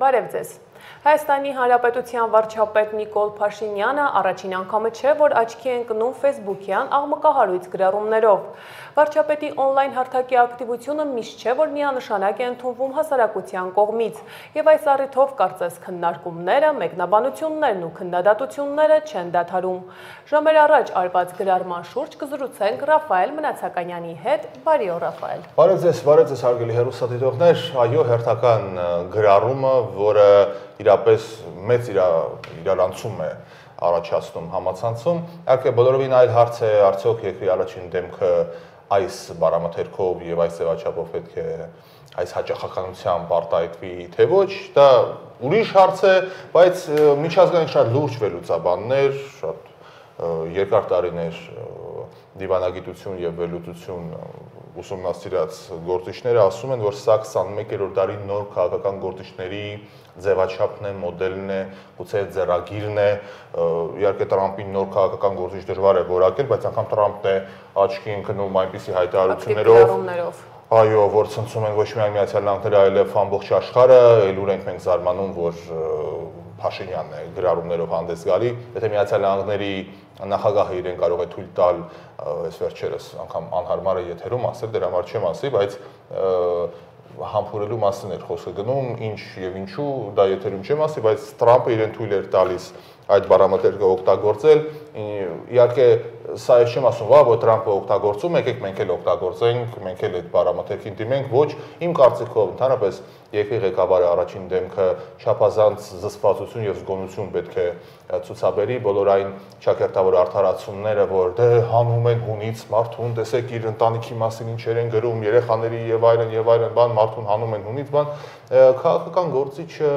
Բարև ձեզ։ Հայաստանի Հանրապետության վարչապետ Նիկոլ Փաշինյանը առաջին անգամը չէ, որ աչքի է ընկնում ֆեյսբուքյան աղմկահարույց գրառումներով։ Վարչապետի օնլայն հարթակի ակտիվությունը միշտ չէ, որ միանշանակ է ընդունվում հասարակության կողմից, եւ այս առիթով կարծես քննարկումները, մեկնաբանություններն ու քննադատությունները չեն դադարում։ Ժամեր առաջ արված գրառման շուրջ կզրուցենք Ռաֆայել Մնացականյանի հետ։ Բարի օր, Ռաֆայել։ Բարև ձեզ, հարգելի հեռուստադիտողներ, այո, հերթական գրառումը, որը իրապես մեծ իրարանցում է առաջացնում համացանցում, իհարկե բոլորովին այլ հարց է, արդյոք երկրի առաջին դեմքը այս բառամթերքով եւ այս ձևաչափով պետք է այս հաճախականությամբ արտահայտվի, թե ոչ, դա ուրիշ հարց է, բայց միջազգային շատ լուրջ վերլուծաբաններ, շատ երկար տարիներ դիվանագիտություն եւ վերլուծություն ուսումնասիրած գործիչները ասում են, որ սա 21-րդ դարի նոր քաղաքական գործիչների ձևաչափն է, մոդելն է, գուցե ձեռագիրն է, իհարկե Տրամպին նոր քաղաքական գործիչ դժվար է որակել, բայց անգամ Տրամպն է աչքի ընկնում այնպիսի հայտարարություններով, այո, որ ցնցում են ոչ միայն Միացյալ Նահանգները, այլև ամբողջ աշխարհը, ելուր ենք մենք զարմանում, որ Փաշինյանն է գրառումներով հանդես գալի, եթե Միացյալ Նահանգների նախագահը իրեն կարող է թույլ տալ այս վերջերս անգամ անհարմար է եթերում ասել, դրա համար չեմ ասի, բայց համբուրելու մասին էր խոսքը գնում, ինչ եւ ինչու, դա եթերում չեմ ասի, բայց Տրամպը իրեն թույլ էր տալիս այդ բառամթերքը օգտագործել, իհարկե սա ես չեմ ասում, որ Տրամպը օգտագործում, եկեք մենք էլ օգտագործենք, մենք էլ այդ բառամթերքին դիմենք, ոչ, իմ կարծիքով ընդհանրապես երկրի ղեկավարը առաջին դեմքը չափազանց զսպվածություն եւ զգոնություն պետք է ցուցաբերի բոլոր այն ճակերտավոր արդարացումները, որ դե հանում են հունից մարդուն, տեսեք իր ընտանիքի մասին ինչեր են գրում, երեխաների եւ այլն, բան մարդուն հանում են հունից, բան քաղաքական գործիչը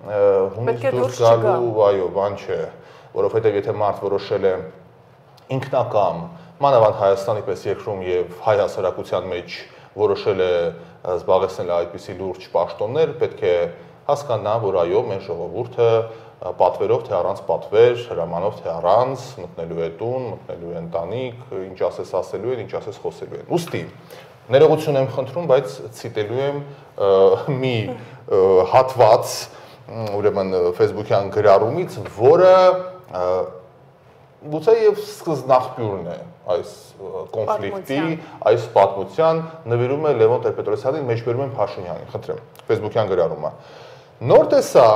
հունից դուրս գալու, այո, բան չէ, որովհետեւ եթե մարդ որոշել է ինքնակամ, մանավանդ Հայաստանի պես երկրում եւ հայ հասարակության մեջ որոշել է զբաղեցնել այդպիսի լուրջ պաշտոններ, պետք է հասկանա, որ այո, մեր ժողովուրդը պատվերով թե առանց պատվեր, հրամանով թե առանց, մտնելու է տուն, մտնելու է ընտանիք, ինչ ասես ասելու են, ինչ ասես խոսելու են։ Ուստի ներողություն եմ խնդրում, բայց ցիտելու եմ մի հատված, ուրեմն Facebook-յան գրառումից, որը գուցե եւ սկզբնաղբյուրն է այս կոնֆլիկտի, այս պատմության, նվիրում է Լևոն Տեր-Պետրոսյանին, մեջբերում եմ Փաշինյանին, խնդրեմ, Facebook-յան գրառումը։ Նոր տեսա,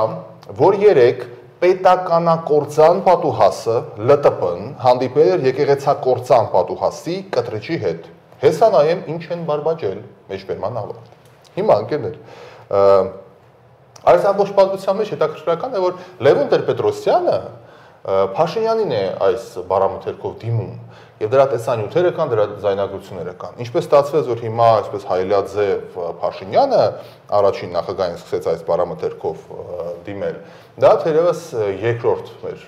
որ երեք պետականակործան պատուհասը ԼՏՊ-ն հանդիպել էր եկեղեցակործան պատուհասի կտրիչի հետ։ Հեսա նայեմ ինչ են բարբաջել, մեջբերման ավարտ։ Հիմա ընկերներ, այս ամբողջ պատմության մեջ հետաքրքրական է, որ Լևոն Տեր-Պետրոսյանը Փաշինյանին է այս բառամթերքով դիմում եւ դրա տեսանյութերը կան, դրա ձայնագրությունները կան։ Ինչպես ստացվեց, որ հիմա այսպես Հայլաձև Փաշինյանը առաջին նախագահին սկսեց այս բառամթերքով դիմել, դա թերևս երկրորդ մեր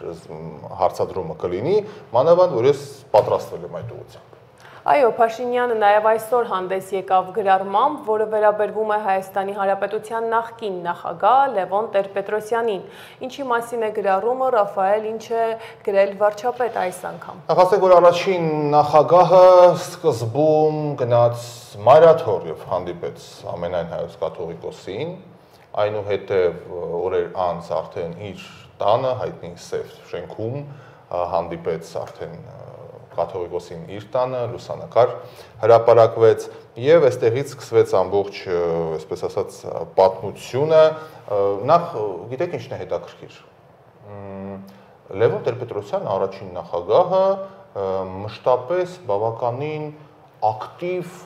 հարցադրումը կլինի, մանավանդ որ ես պատրաստվել եմ այդ ուղղությամբ։ Այո, Փաշինյանը նաև այսօր հանդես եկավ գրառմամբ, որը վերաբերվում է Հայաստանի Հանրապետության նախկին նախագահ Լևոն Տեր-Պետրոսյանին։ Ինչի մասին է գրառումը, Ռաֆայել, ինչ է գրել վարչապետ այս անգամ։ Ասենք, որ առաջին նախագահը սկզբում գնաց Մայրաթոր եւ հանդիպեց ամենայն հայոց կաթողիկոսին, այնուհետև օրեր անց արդեն իր տանը հայտնի Սև շենքում հանդիպեց արդեն կաթողիկոսին իր տանը, լուսանկար հրապարակվեց եւ այստեղից սկսվեց ամբողջ, այսպես ասած, պատմությունը, նախ գիտեք ինչն է հետաքրքիր։ Լևոն Տեր-Պետրոսյանը առաջին նախագահը մշտապես բավականին ակտիվ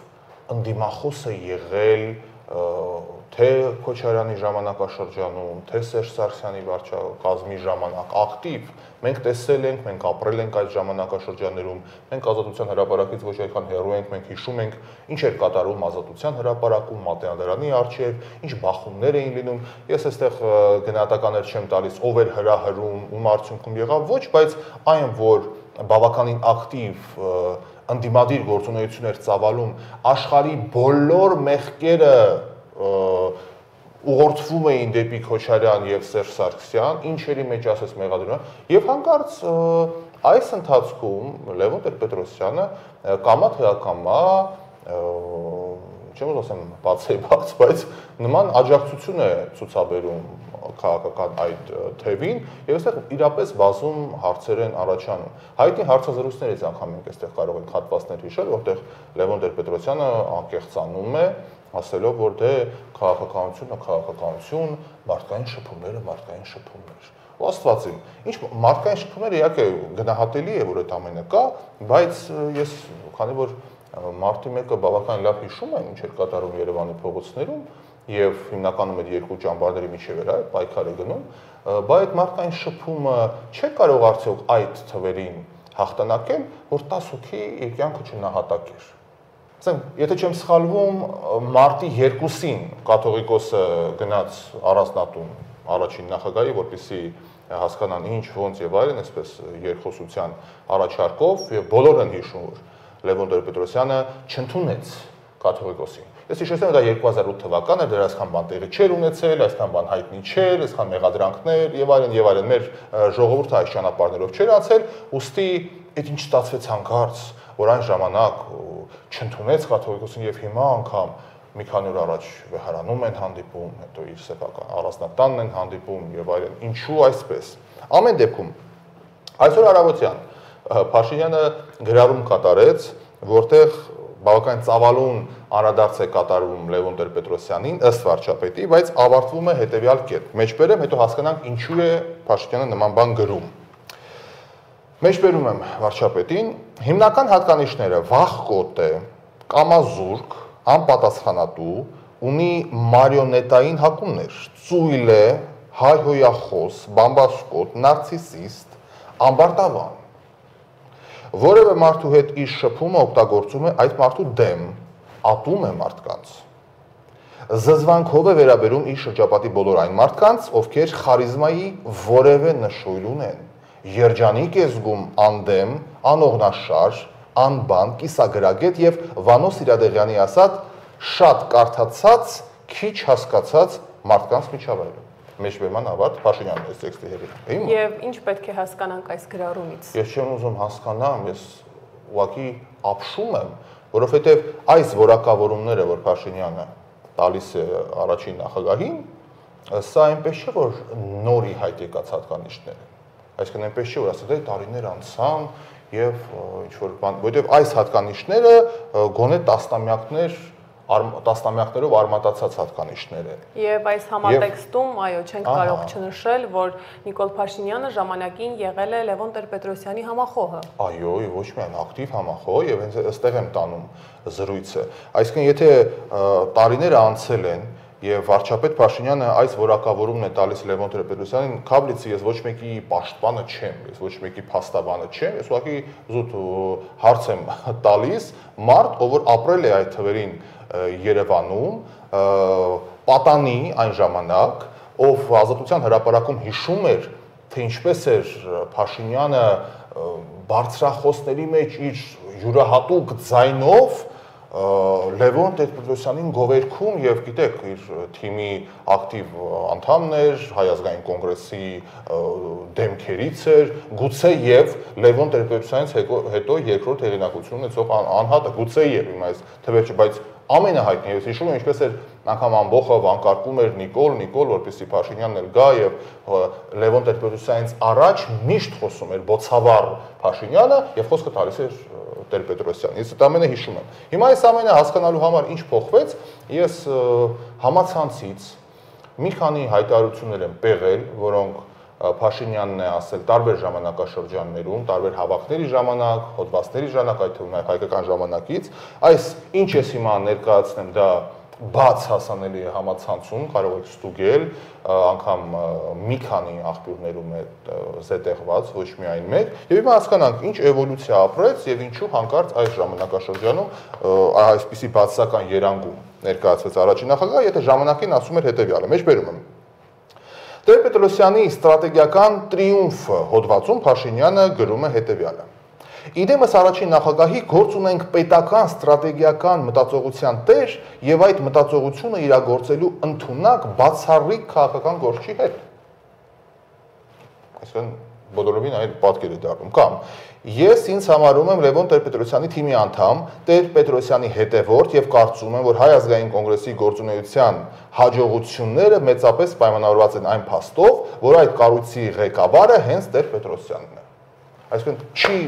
ընդդիմախոս է եղել թե Քոչարյանի ժամանակաշրջանում, թե Սերժ Սարգսյանի վարչակազմի ժամանակ ակտիվ մենք տեսել ենք, մենք ապրել ենք այդ ժամանակաշրջաններում, մենք Ազատության հրապարակից ոչ այդքան հեռու ենք, մենք հիշում ենք ինչ էր կատարվում Ազատության հրապարակում, Մատենադարանի առջև, ինչ բախումներ էին լինում, ես այստեղ գնահատականներ չեմ տալիս, ով էր հրահրում, ում արդյունքում եղավ, ոչ, բայց այն, որ բավականին ակտիվ ընդդիմադիր գործունեություն էր ծավալում, աշխարհի բոլոր մեղքերը ուղղորդվում էին դեպի Քոչարյան եւ Սերժ Սարգսյան, ինչերի մեջ ասես մեղադրում, եւ հանկարծ այս ընթացքում Լևոն Տեր-Պետրոսյանը կամա թե ակամա չեմ ուզում ասեմ բացեբաց, բայց նման աջակցություն է ցուցաբերում քաղաքական այդ թևին եւ այստեղ իրապես բազում հարցեր են առաջանում։ Հայտնի հարցազրույցներից անգամ մենք այստեղ կարող ենք հատվածներ հիշել, որտեղ Լևոն Տեր-Պետրոսյանը անկեղծանում է, ասելով, որ դե քաղաքականություն, մարդկային շփումներ։ Ու Աստված իմ, ինչ մարդկային շփումները իհարկե գնահատելի է, որ այդ ամենը կա, բայց ես քանի որ մարտի 1-ը բավական լավ հիշում եմ, ինչ էր կատարում Երևանի փողոցներում եւ հիմնականում այդ երկու ճամբարների միջև էր այդ պայքարը գնում, բայց այդ մարդկային շփումը չէ կարող արդյոք այդ թվերին հաղթանակել, որ 10 հոգի իր կյանքը չնահատակեր։ Ասենք, եթե չեմ սխալվում, մարտի 2-ին կաթողիկոսը գնաց առանձնատուն առաջին նախագահի, որպեսզի հասկանան ինչ, ոնց եւ այլն, այսպես երկխոսության առաջարկով եւ բոլորն են հիշում, որ Լևոն Տեր-Պետրոսյանը չընդունեց կաթողիկոսին։ Ես հիշեցնում եմ դա 2008 թվականն էր, դեռ այսքան բան տեղի չէր ունեցել, այսքան բան հայտնի չէր, այսքան մեղադրանքներ եւ այլն, մեր ժողովուրդը այս ճանապարհներով չէր անցել, ուստի այդ ինչ ստացվեց հանկարծ, որ այն ժամանակ չընդունեց կաթողիկոսին եւ հիմա անգամ մի քանի օր առաջ վեհարանում են հանդիպում, հետո իր սեփական առանձնատանն են հանդիպում եւ այլն։ Ինչու այսպես։ Ամեն դեպքում այսօր առավոտյան Փաշինյանը գրառում կատարեց, որտեղ բավական ծավալուն անդրադարձ է կատարվում Լևոն Տեր-Պետրոսյանին ըստ վարչապետի, բայց ավարտվում է հետեւյալ կերպ։ Մեջբերեմ, հետո հասկանանք ինչու է Փաշինյանը նման բան գրում։ Մեջբերում եմ վարչապետին, հիմնական հատկանիշները վախկոտ է, կամազուրկ, անպատասխանատու, ունի մարիոնետային հակումներ, ծույլ է, հայհոյախոս, բամբասկոտ, նարցիսիստ, ամբարտավան։ Որևէ մարդու հետ իր շփումը օգտագործում է այդ մարդու դեմ, ատում է մարդկանց։ Զզվանքով է վերաբերում իր շրջապատի բոլոր այն մարդկանց, ովքեր խարիզմայի որևէ նշույլ ունեն։ Երջանիկ է զգում անդեմ, անողնաշար, անբան, կիսագրագետ եւ Վանո Սիրադեղյանի ասած շատ կարդացած, քիչ հասկացած մարդկանց միջավայրը։ Մեջբերման ավարտ Փաշինյանն այս տեքստի հետ։ Եվ ինչ պետք է հասկանանք այս գրառումից։ Ես չեմ ուզում հասկանամ, ես ուղղակի ապշում եմ, որովհետեւ այս որակավորումները, որ Փաշինյանը տալիս է առաջին նախագահին, սա այնպես չէ, որ նորի հայտ եկած հատկանիշներ են։ Այսինքն այնպես չէ, որ ասած է տարիներ անցան եւ ինչ որ բան, որովհետեւ այս հատկանիշները գոնե տասնամյակներով արմատացած հատկանիշներ են։ Եվ այս համատեքստում, այո, չենք կարող չնշել, որ Նիկոլ Փաշինյանը ժամանակին եղել է Լևոն Տեր-Պետրոսյանի համախոհը։ Այո, ոչ միայն ակտիվ համախոհ, եւ հենց այստեղ եմ տանում զրույցը։ Այսինքն, եթե տարիները անցել են եւ վարչապետ Փաշինյանը այս որակավորումն է տալիս Լևոն Տեր-Պետրոսյանին, Քաբլիցի ես ոչ մեկի պաշտպանը չեմ, ես ոչ մեկի փաստաբանը չեմ, ես ուղղակի զուտ հարց եմ տալիս մարդ, ով որ ապրել է այդ թվերին Երևանում, պատանի այն ժամանակ, ով Ազատության հրապարակում հիշում էր, թե ինչպես էր Փաշինյանը բարձրախոսների մեջ իր յուրահատուկ ձայնով Լևոն Տեր-Պետրոսյանին գովերքում եւ գիտեք իր թիմի ակտիվ անդամն էր, Հայ ազգային կոնգրեսի դեմքերից էր, գուցե եւ Լևոն Տեր-Պետրոսյանից հետո երկրորդ հեղինակություն ունեցող անհատը, գուցե եւ իմ այս թվեր չէ, բայց ամենահայտնի ես հիշում եմ ինչպես էր անգամ ամբողջը վանկարկում էր Նիկոլ, որպեսզի Փաշինյանն էլ գա եւ Լևոն Տեր-Պետրոսյանից առաջ միշտ խոսում էր բոցավառ Փաշինյանը եւ խոսքը տալիս էր Տեր-Պետրոսյան։ Ես դա ամենը հիշում եմ։ Հիմա այս ամենը հասկանալու համար ինչ փոխվեց, ես համացանցից մի քանի հայտարարություններ եմ պեղել, որոնք Փաշինյանն է ասել տարբեր ժամանակաշրջաններում, տարբեր հավաքների ժամանակ, հոդվածների ժամանակ, այդ թվում նաև հայկական ժամանակից, այս ինչ ես հիմա ներկայացնեմ, դա բաց հասանելի է համացանցում, կարող եք ստուգել, անգամ մի քանի աղբյուրներում է զետեղված, ոչ միայն մեկ, եւ հիմա հասկանանք ինչ էվոլյուցիա ապրեց եւ ինչու հանկարծ այս ժամանակաշրջանում այսպիսի բացասական երանգում ներկայացվեց առաջին նախագահը, եթե ժամանակին ասում էր հետեւյալը, մեջբերում եմ։ Տեր-Պետրոսյանի ստրատեգիական տրիումֆը հոդվածում Փաշինյանը գրում է հետեւյալը. Իդեմս առաջին նախագահի գործ ունենք պետական ստրատեգիական մտածողության տեր եւ այդ մտածողությունը իրագործելու ընդունակ բացառիկ քաղաքական գործի հետ։ Այսինքն բոլորովին այլ պատկեր է դառնում։ Կամ ես ինձ համարում եմ Լևոն Տեր-Պետրոսյանի թիմի անդամ, Տեր-Պետրոսյանի հետևորդ եւ կարծում եմ, որ Հայ ազգային կոնգրեսի գործունեության հաջողությունները մեծապես պայմանավորված են այն փաստով, որ այդ կառույցի ղեկավարը հենց Տեր-Պետրոսյանն է։ Այսինքն չի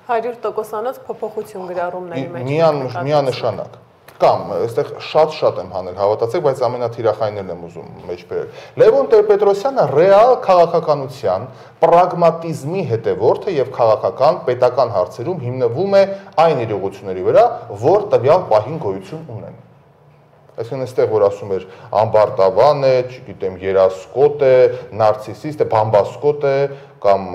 100%-անոց փոփոխություն գրառումների մեջ միանշանակ։ Կամ այստեղ շատ եմ հանել, հավատացեք, բայց ամենաթիրախայիններն եմ ուզում մեջ բերել։ Լևոն Տեր-Պետրոսյանը ռեալ քաղաքականության պրագմատիզմի հետևորդ է եւ քաղաքական պետական հարցերում հիմնվում է այն իրողությունների վրա, որ տվյալ պահին գոյություն ունեն։ Այսինքն այստեղ որ ասում էր ամբարտավան է, չգիտեմ, երասկոտ է, նարցիսիստ է, բամբասկոտ է կամ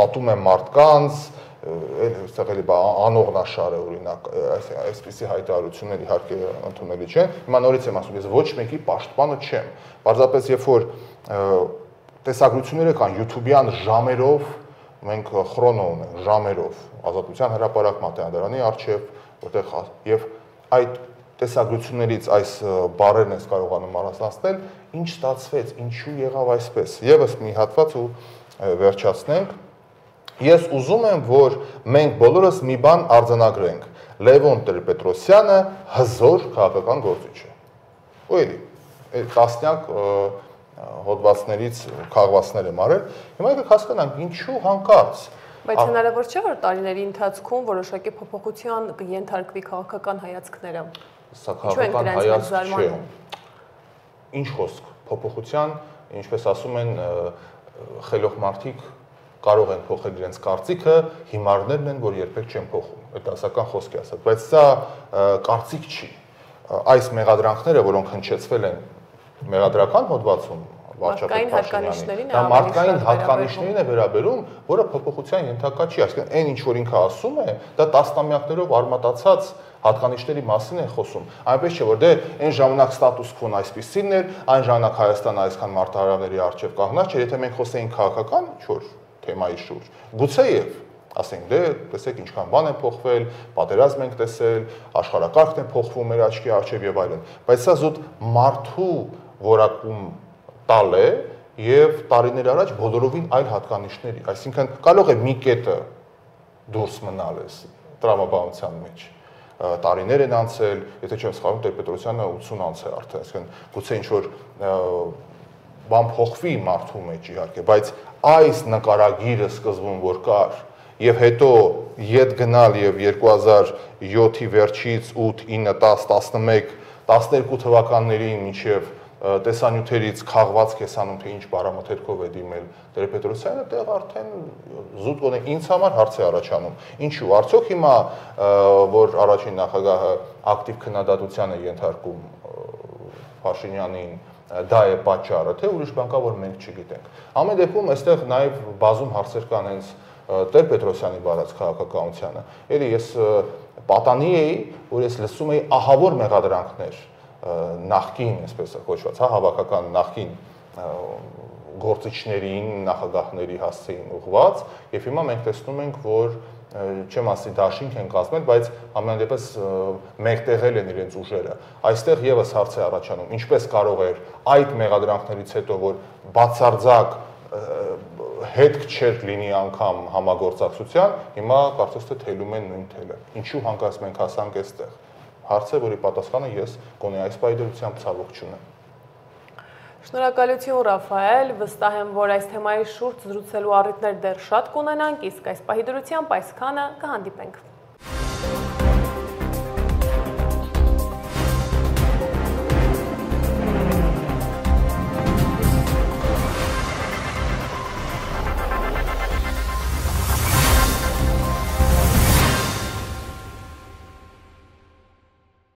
ատում է մարդկանց, այստեղ էլի անողնաշար է օրինակ, այսպիսի հայտարարություններ իհարկե ընդունելի չեն։ Հիմա նորից եմ ասում, ես ոչ մեկի պաշտպանը չեմ։ Պարզապես երբ որ տեսագրությունները կան YouTube-յան ժամերով, մենք խրոնո ունենք ժամերով, Ազատության հրապարակ Մատենադարանի առջև, որտեղ եւ այդ տեսագրություններից այս բառերն ես կարողանում առանձնացնել, ինչ ստացվեց, ինչու եղավ այսպես։ Եվս մի հատված ու վերջացնենք։ Ես ուզում եմ, որ մենք բոլորս մի բան արձանագրենք. Լևոն Տեր-Պետրոսյանը հզոր քաղաքական գործիչ է։ Ու էլի, տասնյակ հոդվածներից քաղվածներ եմ արել։ Հիմա եկեք հասկանանք, ինչու հանկարծ։ Բայց հնարավոր չէ, որ տարիների ընթացքում որոշակի փոփոխության կենթարկվի քաղաքական հայացքները։ Սա քաղաքական հայացք չէ։ Ինչ խոսք, փոփոխության, ինչպես ասում են, խելոք մարդիկ կարող են փոխել իրենց կարծիքը, հիմարներն են, որ երբեք չեն փոխում։ Այդ դասական խոսք է ասած, բայց սա կարծիք չի։ Այս մեղադրանքները, որոնք հնչեցվել են մեղադրական հոդվածում, վարչապետ Փաշինյանի, դա մարդկային հատկանիշներին է վերաբերում, որը փոփոխության ենթակա չի, այսինքն այն ինչ որ ինքը ասում է, դա տասնամյակներով արմատացած հատկանիշների մասին է խոսում։ Այնպես չէ, որ դե այն ժամանակ ստատուս քվոն այսպիսին էր, այն ժամանակ Հայաստանը այսքան մարտահրավերի առջև կանգնած չէր, եթե մենք խոսեինք քաղաքական ինչ-որ թեմայի շուրջ։ Գուցեև, ասենք, դե տեսեք ինչքան բան է փոխվել, պատերազմ ենք տեսել, աշխարհակարգն է փոխվում մեր աչքի առջև եւ այլն, բայց սա զուտ մարդու որակում տալ է եւ տարիներ առաջ բոլորովին այլ հատկանիշների, այսինքն կարող է մի կետը դուրս մնալ էս տրամաբանության մեջ։ Տարիներ են անցել, եթե չեմ սխալվում, Տեր-Պետրոսյանը 80 անց է արդեն, այսինքն գուցե ինչ որ բան փոխվի մարդու մեջ իհարկե, բայց այս նկարագիրը սկզբում որ կար եւ հետո ետ գնալ եւ 2007-ի վերջից 8, 9, 10, 11, 12 թվականներին մինչեւ տեսանյութերից քաղված կեսանում թե ինչ բարամթերքով է դիմել Տեր-Պետրոսյանը, դեռ արդեն զուտ գոնե ինձ համար հարց է առաջանում։ Ինչու՞, արդյոք հիմա որ առաջին նախագահը ակտիվ քննադատության է ենթարկում Փաշինյանին, դա է պատճառը, թե ուրիշ բան կա, որ մենք չգիտենք։ Ամեն դեպքում այստեղ նաև բազում հարցեր կան հենց Տեր-Պետրոսյանի բառած քաղաքականությանը։ Էլի ես պատանի էի, որ ես լսում էի ահավոր մեղադրանքներ նախկին, այսպես կոչված, հավաքական նախկին գործիչներին, նախագահների հասցեին ուղված, եւ հիմա մենք տեսնում ենք, որ չեմ ասի դաշինք են կազմել, բայց ամենադեպս մեկտեղել են իրենց ուժերը։ Այստեղ եւս հարց է առաջանում, ինչպես կարող էր այդ մեղադրանքներից հետո, որ բացարձակ հետք չէր լինի անգամ համագործակցության, հիմա կարծես թե թելում են նույն թելը։ Ինչու հանկարծ մենք հասանք այստեղ։ Հարց է, որի պատասխանը ես գոնե այս պայմանությամբ ցավոք չունեմ։ Շնորհակալություն Ռաֆայել, վստահ եմ, որ այս թեմայի շուրջ զրուցելու առիթներ դեռ շատ կունենանք, իսկ այս պահի դրությամբ այսքանը կհանդիպենք։